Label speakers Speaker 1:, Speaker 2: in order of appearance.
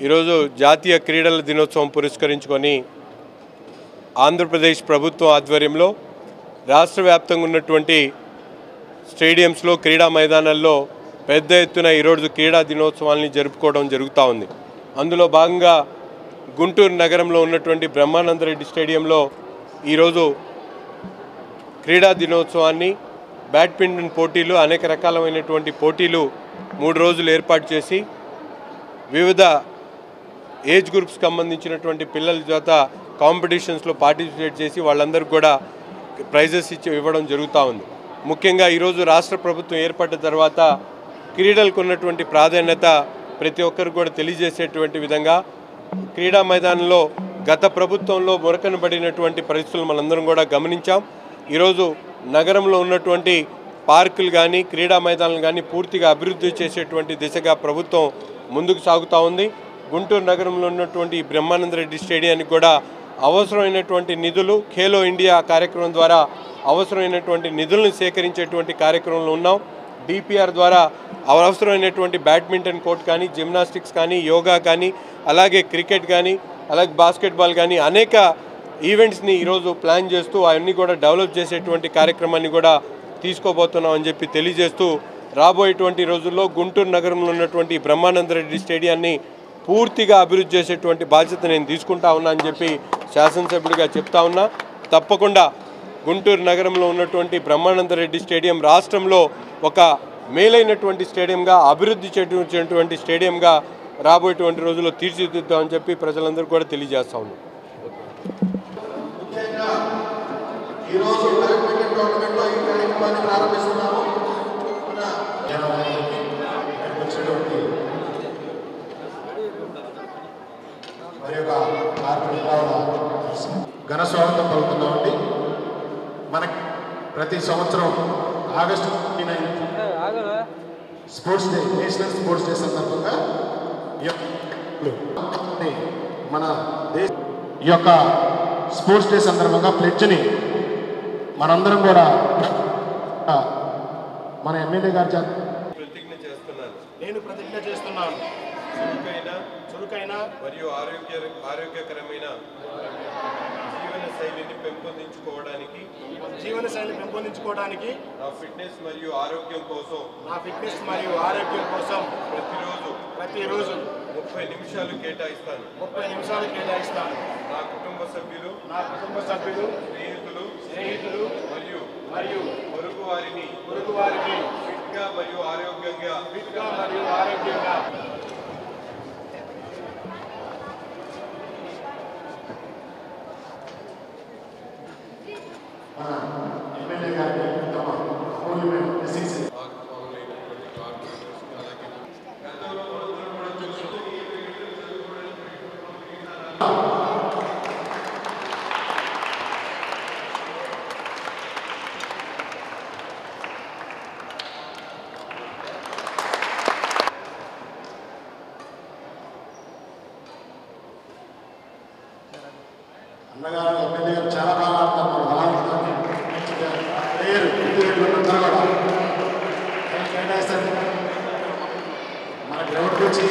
Speaker 1: ఈరోజు జాతీయ క్రీడల దినోత్సవం పురస్కరించుకొని ఆంధ్రప్రదేశ్ ప్రభుత్వం ఆధ్వర్యంలో రాష్ట్ర వ్యాప్తంగా ఉన్నటువంటి స్టేడియంస్లో క్రీడా మైదానాల్లో పెద్ద ఎత్తున ఈరోజు క్రీడా దినోత్సవాన్ని జరుపుకోవడం జరుగుతూ ఉంది. అందులో భాగంగా గుంటూరు నగరంలో ఉన్నటువంటి బ్రహ్మానందరెడ్డి స్టేడియంలో ఈరోజు క్రీడా దినోత్సవాన్ని బ్యాడ్మింటన్ పోటీలు అనేక రకాలైనటువంటి పోటీలు 3 రోజులు ఏర్పాటు చేసి వివిధ ఏజ్ గ్రూప్స్కి సంబంధించినటువంటి పిల్లల చేత కాంపిటీషన్స్లో పార్టిసిపేట్ చేసి వాళ్ళందరికీ కూడా ప్రైజెస్ ఇవ్వడం జరుగుతూ ఉంది. ముఖ్యంగా ఈరోజు రాష్ట్ర ప్రభుత్వం ఏర్పడిన తర్వాత క్రీడలకు ఉన్నటువంటి ప్రాధాన్యత ప్రతి ఒక్కరికి కూడా తెలియజేసేటువంటి విధంగా క్రీడా మైదానంలో గత ప్రభుత్వంలో మురకనబడినటువంటి పరిస్థితులు మనందరం కూడా గమనించాం. ఈరోజు నగరంలో ఉన్నటువంటి పార్కులు కానీ క్రీడా మైదానాలు కానీ పూర్తిగా అభివృద్ధి చేసేటువంటి దిశగా ప్రభుత్వం ముందుకు సాగుతూ ఉంది. గుంటూరు నగరంలో ఉన్నటువంటి బ్రహ్మానందరెడ్డి స్టేడియానికి కూడా అవసరమైనటువంటి నిధులు ఖేలో ఇండియా కార్యక్రమం ద్వారా అవసరమైనటువంటి నిధులను సేకరించేటువంటి కార్యక్రమంలో ఉన్నాం. డిపిఆర్ ద్వారా అవసరమైనటువంటి బ్యాడ్మింటన్ కోర్ట్ కానీ జిమ్నాస్టిక్స్ కానీ యోగా కానీ అలాగే క్రికెట్ కానీ అలాగే బాస్కెట్బాల్ కానీ అనేక ఈవెంట్స్ని ఈరోజు ప్లాన్ చేస్తూ అవన్నీ కూడా డెవలప్ చేసేటువంటి కార్యక్రమాన్ని కూడా తీసుకోబోతున్నాం అని చెప్పి తెలియజేస్తూ రాబోయేటువంటి రోజుల్లో గుంటూరు నగరంలో ఉన్నటువంటి బ్రహ్మానందరెడ్డి స్టేడియాన్ని పూర్తిగా అభివృద్ధి చేసేటువంటి బాధ్యత నేను తీసుకుంటా ఉన్నా అని చెప్పి శాసనసభ్యుడిగా చెప్తా ఉన్నా. తప్పకుండా గుంటూరు నగరంలో ఉన్నటువంటి బ్రహ్మానందరెడ్డి స్టేడియం రాష్ట్రంలో ఒక మేలైనటువంటి స్టేడియంగా అభివృద్ధి చేసేటువంటి స్టేడియంగా రాబోయేటువంటి రోజుల్లో తీర్చిదిద్దామని చెప్పి ప్రజలందరూ కూడా తెలియజేస్తా ఉన్నాం.
Speaker 2: ఘన స్వాగతం పలుకుతున్నామండి. మనకి ప్రతి సంవత్సరం August 29 sports day, national sports day సందర్భంగా మన దేశ ఈ యొక్క స్పోర్ట్స్ డే సందర్భంగా ప్లెడ్జ్ని మనందరం కూడా మన ఎమ్మెల్యే గారు నేను ప్రతిజ్ఞ చేస్తున్నాను. చురుకైన మరియు ఆరోగ్యకరమైన జీవన శైలిని పెంపొందించుకోవడానికి నా ఫిట్నెస్ మరియు ఆరోగ్యం కోసం ప్రతిరోజు 30 నిమిషాలు కేటాయిస్తాను. నా కుటుంబ సభ్యులు స్నేహితులు మరియు పొరుగు వారిని ఫిట్గా మరియు ఆరోగ్యంగా ఎమ్మెల్యే గారికి అన్నగారు ఎమ్మెల్యే గారు చాలా బాగా ఆడతారు. మన గ్రౌండ్కి వచ్చి